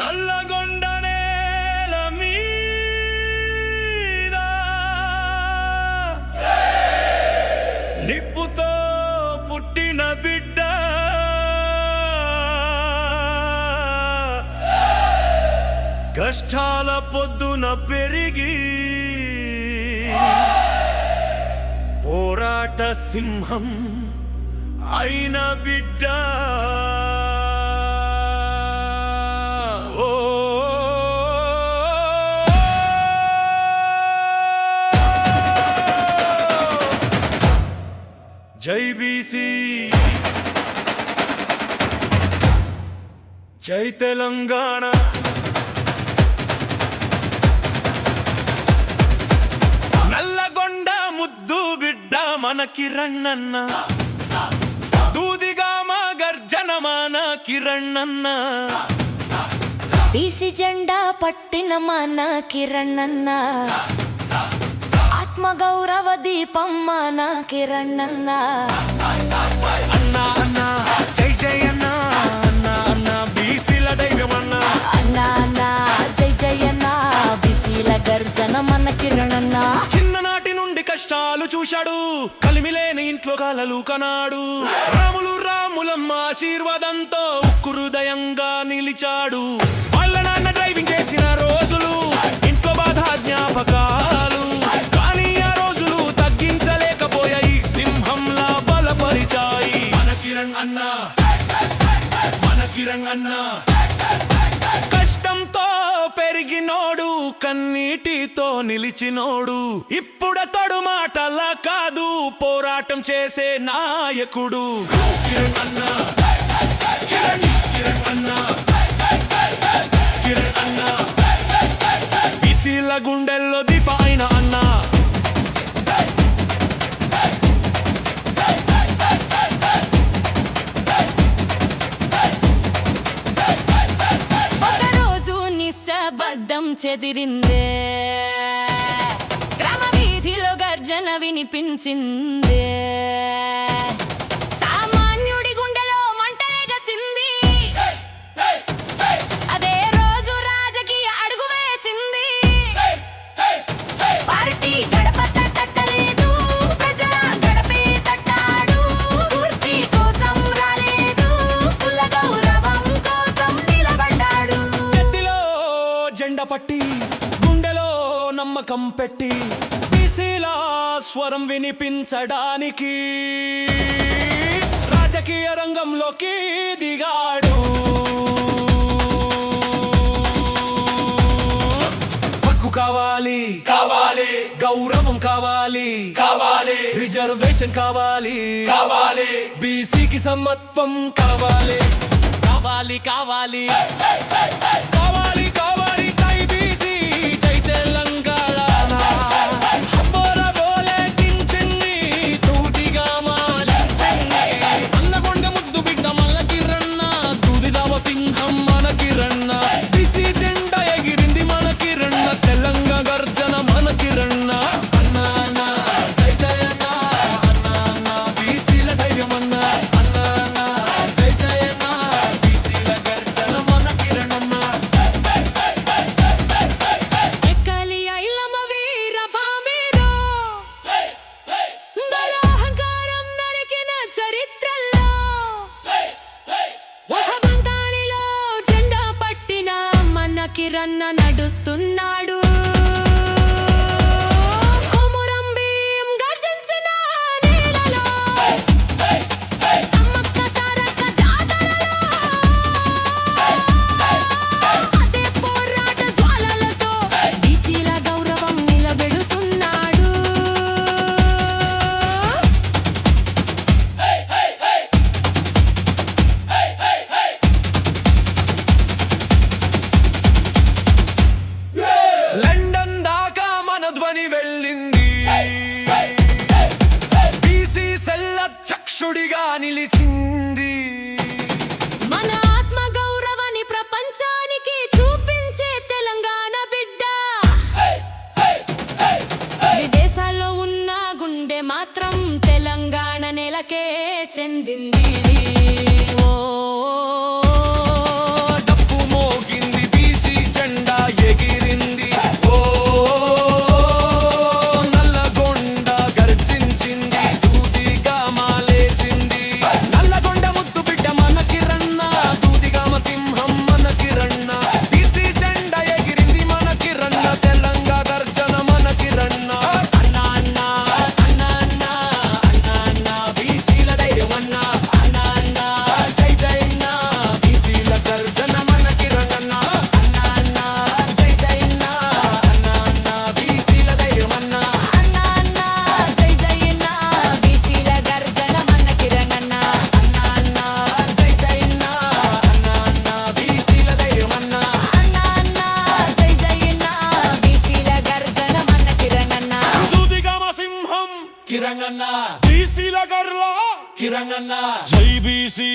నల్లగొండ నేల మీద నిప్పుతో పుట్టిన బిడ్డ కష్టాల పొద్దున పెరిగి పోరాట సింహం అయిన బిడ్డ జై బీసీ, జై తెలంగాణ. నల్లగొండ ముద్దు బిడ్డ మన కిరణ్ణన్న, దూదిగా మా గర్జన మన కిరణ్ణన్న. బీసీ జెండా పట్టిన మన కిరణ్ణన్న, ఆత్మగౌరవ దీపం మన కిరణ్ణన్న. అన్నా అన్నా జై జై అన్నా, అన్నా అన్నా బీసీల దైవమన్నా. అన్నా అన్నా జై జై అన్నా, బీసీల గర్జన మన కిరణ్ణన్న. చిన్ననాటి నుండి కష్టాలు చూశాడు, కలిమిలేని ఇంట్లో కలలు కనాడు. రాములు రాములమ్మ ఆశీర్వాదంతో ఉక్కు హృదయంగా నిలిచాడు. వాళ్ళ నాన్న డ్రైవింగ్ చేసిన రోజులు ఇంట్లో బాధ జ్ఞాపకాలు, కానీ ఆ రోజులు తగ్గించలేకపోయాయి, సింహంలా బలపరిచాయి. మన కిరణ్ అన్న, మన కిరణ్ అన్న. కష్టంతో పెరిగినోడు, కన్నీటితో నిలిచినోడు, ఇప్పుడతడు మాటలా కాదు పోరాటం చేసే నాయకుడు. కిరణ్ అన్న, కిరణ్ కిరణ్ అన్న, కిరణ్ అన్న. బీసీల గుండెల్లో దీప అయిన అన్న. నిశ్శబ్దం చెదిరిందే, గ్రామ వీధిలో గర్జన వినిపించిందే. సామాన్యుడి గుండెలో మంటలేగసింది, అదే రోజు రాజకీయ అడుగు వేసింది. పార్టీ గడప తట్టలేదు, ప్రజల గడపే తట్టాడు. కుర్చీ కోసం రాలేదు, కుల గౌరవం కోసం నిలబడ్డాడు. జెండా పట్టి గుండెలో నమ్మకం పెట్టి బీసీల స్వరం వినిపించడానికి రాజకీయ రంగంలోకి దిగాడు. హక్కు కావాలి కావాలి, గౌరవం కావాలి కావాలి, రిజర్వేషన్ కావాలి కావాలి, బీసీకి సమత్వం కావాలి కావాలి కావాలి కావాలి కావాలి. జై బీసీ, జై తెలంగాణ. హంబోల బోలే టించెన్ని, తూటిగా మాలించెన్ని. నల్లగొండ ముద్దు బిడ్డ మన కిరణ్ణ, దూదిదావ సింహం మన కిరణ్ణ. బీసీ జెండా ఎగిరింది మన కిరణ్ణ, తెలంగాణ గర్జన మన కిరణ్ణ. అన్నా అన్నా జై జై అన్నా, అన్నా అన్నా బీసీల ధైర్యం అన్నా. అన్నా అన్నా జై జై అన్నా, బీసీల గర్జన మన కిరణ్ణ. ఎక్కాలి ఐలమ్మ వీర భామీరో, బల అహంకారం నరికిన చరిత్రలో. ఒక బంగాళిలో జెండా పట్టిన మన కిరణ్ణ నడుస్తున్నాడు. కొమురం భీం గర్జించిన నేలలో, సమ్మక్క సారక్క జాతరలో, అదే పోరాట జ్వాలలతో బీసీల గౌరవం నిలబెడుతున్నాడు. లండన్ దాకా మన ధ్వని వెళ్ళింది, బీసీ సెల్ల చక్షుడిగా నిలిచింది. మన ఆత్మ గౌరవాన్ని ప్రపంచానికి చూపించే తెలంగాణ బిడ్డ, విదేశాల్లో ఉన్న గుండె మాత్రం తెలంగాణ నెలకే చెందింది. డప్పు మోగింది కిరణ్ అన్న జై బీసీ